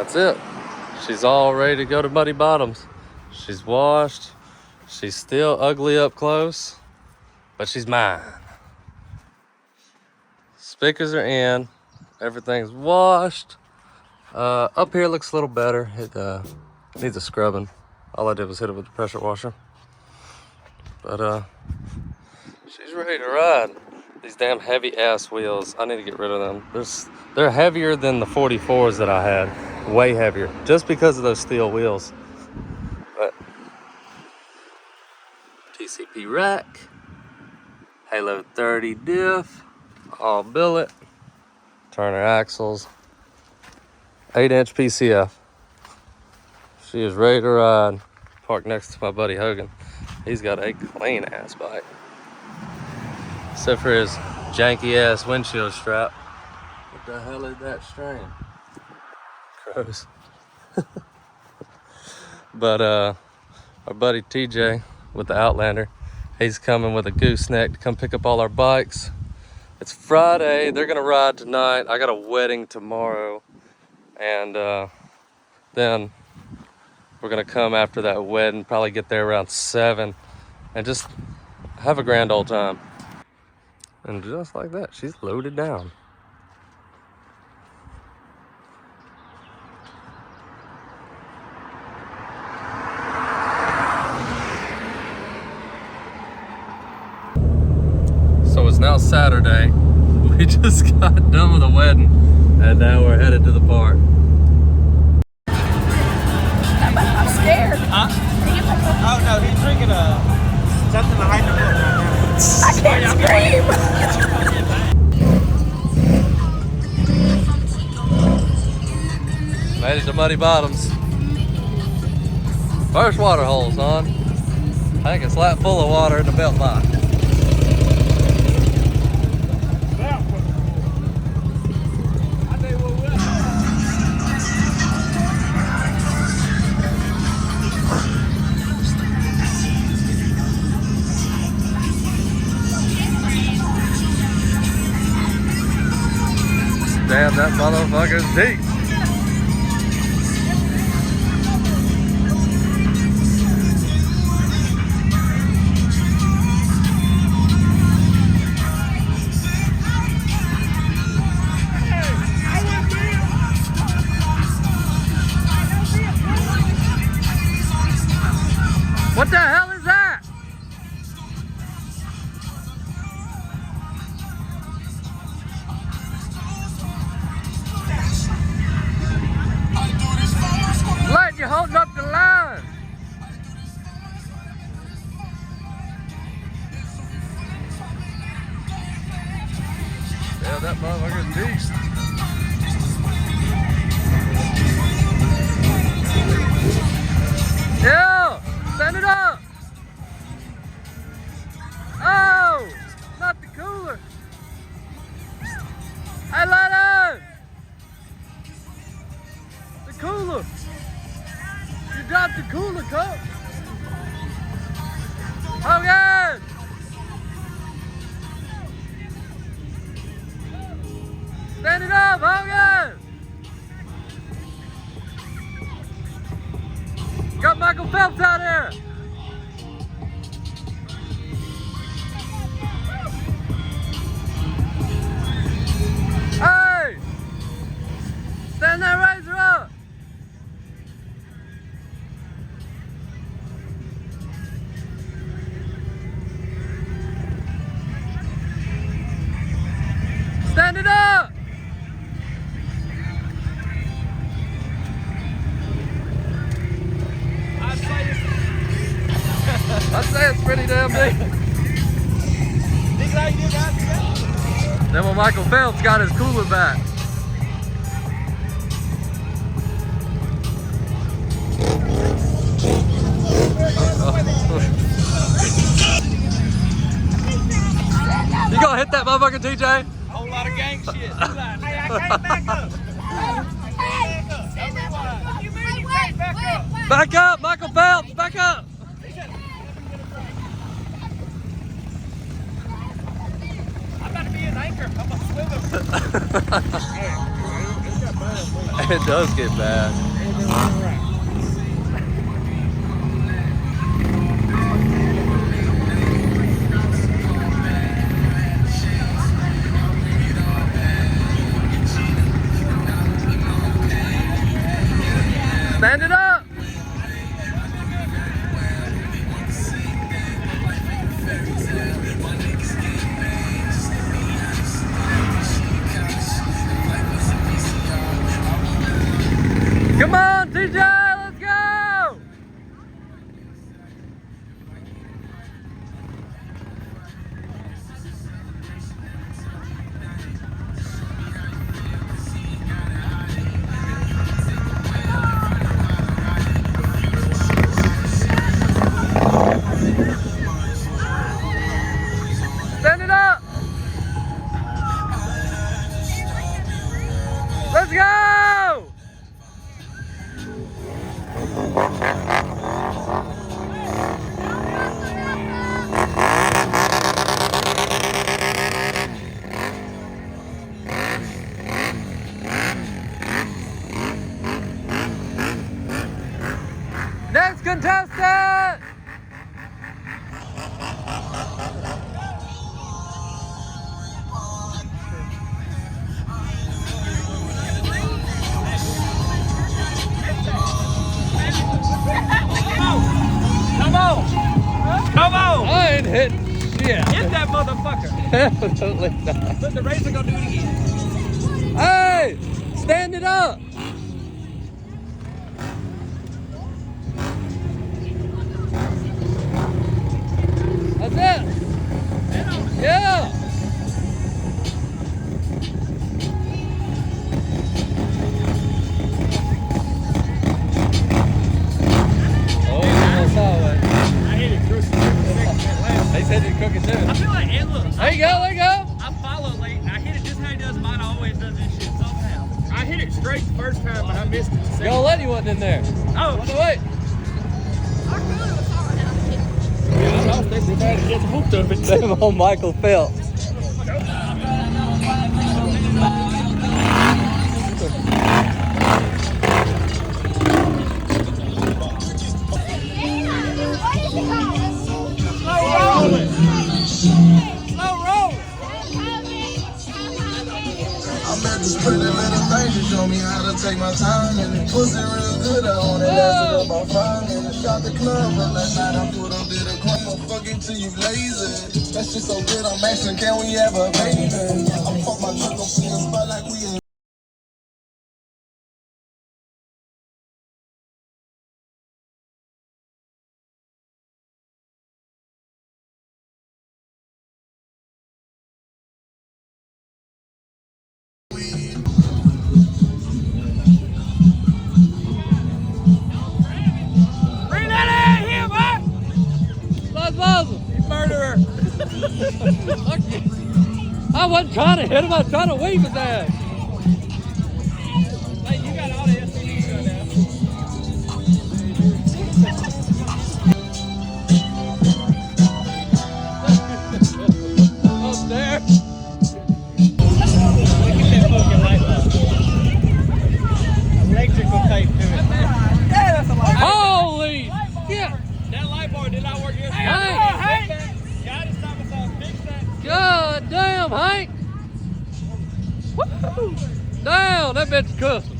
That's it. She's all ready to go to Muddy Bottoms. She's washed. She's still ugly up close, but she's mine. Speakers are in. Everything's washed. Up here looks a little better. It needs a scrubbing. All I did was hit it with the pressure washer. But she's ready to ride. These damn heavy ass wheels, I need to get rid of them. They're heavier than the 44s that I had. Way heavier, just because of those steel wheels. But TCP rack, Halo 30 diff, all billet, Turner axles, 8-inch PCF. She is ready to ride. Parked next to my buddy Hogan. He's got a clean ass bike. Except for his janky ass windshield strap. What the hell is that string? Gross. But our buddy TJ with the Outlander, he's coming with a gooseneck to come pick up all our bikes. It's Friday, they're gonna ride tonight. I got a wedding tomorrow, and then we're gonna come after that wedding, probably get there around 7 and just have a grand old time. And just like that, she's loaded down. So it's now Saturday. We just got done with the wedding, and now we're headed to the park. I'm scared. Huh? Oh no, he's drinking something to hide the book. I can't scream. Made it to Muddy Bottoms. First water hole, son. I think it's lap full of water in the belt line. Damn, that motherfucker's deep. What the hell is that? Let you holding up the line. Yeah, that motherfucker's deep. Yeah, stand it up. Oh, not the cooler. Hey, Lennon. The cooler. You dropped the cooler cup. Hogan. Stand it up, Hogan. Got Michael Phelps out here. Hey! Stand that razor up. Stand it up. I'd say it's pretty damn deep. Then when Michael Phelps got his cooler back. You gonna hit that motherfucker, TJ? Whole lot of gang shit. Hey, I can't back up. Back up, Michael Phelps, back up. I'm about to be an anchor. I'm a swimmer. It does get bad. Stand it up! Come on, TJ, let's go! Stand it up! Let's go! Next contestant! Come on! Come on! I ain't hitting shit. Hit that motherfucker! Absolutely not. But the racer gonna do it again. Hey! Stand it up! That's it! Yeah! Oh, it's always. I hit it crucial. They said you cook it too. I feel like, and look, There you go, there you go. I follow late. I hit it just how he does mine. Always does this shit somehow. I hit it straight the first time, but I missed it the second. Yo, Letty wasn't in there. Oh, What the wait? yeah, I lost that. They tried to get hooked of it. Same old Michael Phelps. I met this pretty little thing to show me how to take my time. And the pussy real good, I own it, lasted about 5 minutes. Shot the club, but last night I put up did a crime. I'm fucking till you lazy. That shit so good, I'm asking, can we have a baby? I'm fuck my chick, I'm seeing spot like we in. Bring that in here, boy! Let's muzzle. You murderer! I wasn't trying to hit him, I was trying to weave his ass. Hey, you got all the STDs right now. Up there. Look at that fucking light bulb. Electrical tape to it. Yeah, that's a light bulb. Holy shit. That light bulb did not work yesterday. Hey. Got it, stop us off. Fix that. God damn, Hank. Woo. Damn, that bitch cussing.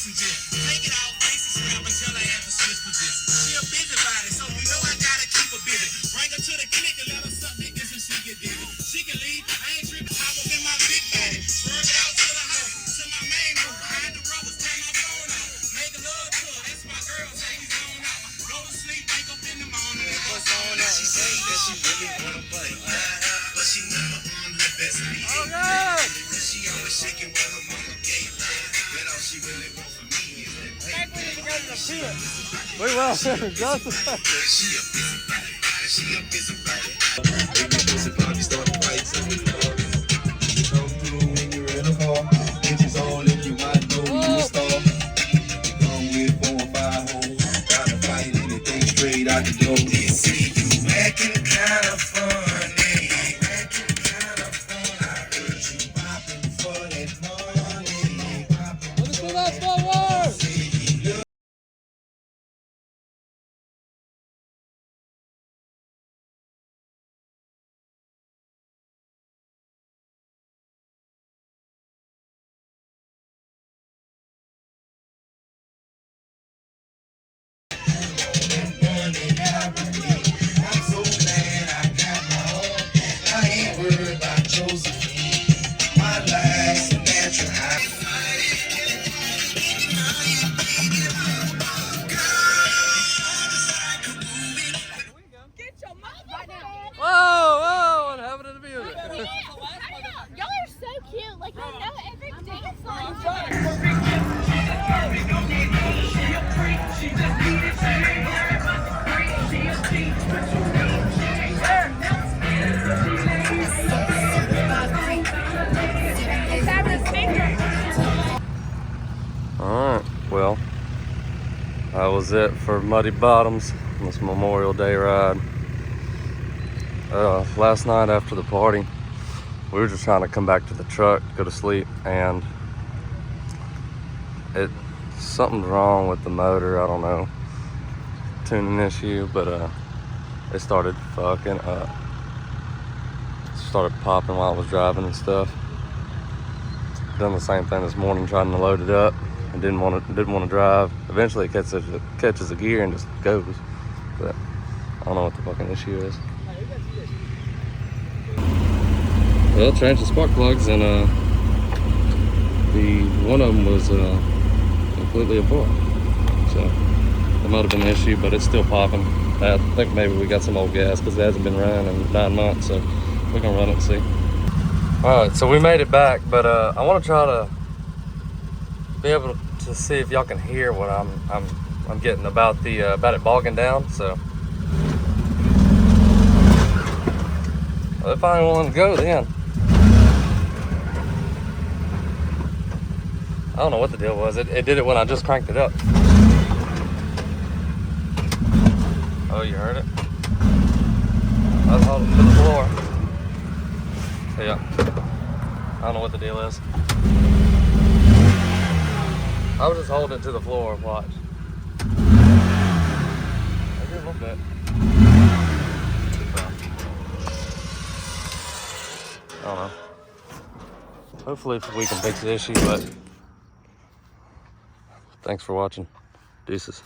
Take it out, face the scrap until I have to switch positions. She a busybody, so you know I gotta keep her busy. Bring her to the click and let her suck dick and she get dizzy. She can leave, I ain't tripping. Hop up in my big body, swerve it out to the house, to my main room. Behind the rubbers, turn my phone out. Make love to her, that's my girl, say we zone out. Go to sleep, wake up in the morning and what's on out. She say that she really wanna play, but she never on her best behavior. Oh, God. She always shaking when her mama gave her. That all she think we need to go to the pit. We will in just a second. Get your mouth right now. Whoa, what happened to the music? Y'all are so cute. Like, you know every dance line. Alright, well, that was it for Muddy Bottoms, this Memorial Day ride. Last night after the party, we were just trying to come back to the truck, go to sleep, and something's wrong with the motor. I don't know, tuning issue, but it started fucking up. Started popping while I was driving and stuff. Done the same thing this morning, trying to load it up. I didn't want to drive. Eventually it catches a gear and just goes. But I don't know what the fucking issue is. Well, changed the spark plugs, and one of them was completely apart. So that might have been the issue, but it's still popping. I think maybe we got some old gas because it hasn't been running in 9 months. So we're gonna run it and see. All right, so we made it back, but I want to try to be able to see if y'all can hear what I'm getting about it bogging down. So if I ain't willing to go, then I don't know what the deal was. It did it when I just cranked it up. Oh, you heard it? I was holding it to the floor. So yeah, I don't know what the deal is. I was just holding it to the floor and watch. I did a little bit. I don't know. Hopefully we can fix the issue, but thanks for watching. Deuces.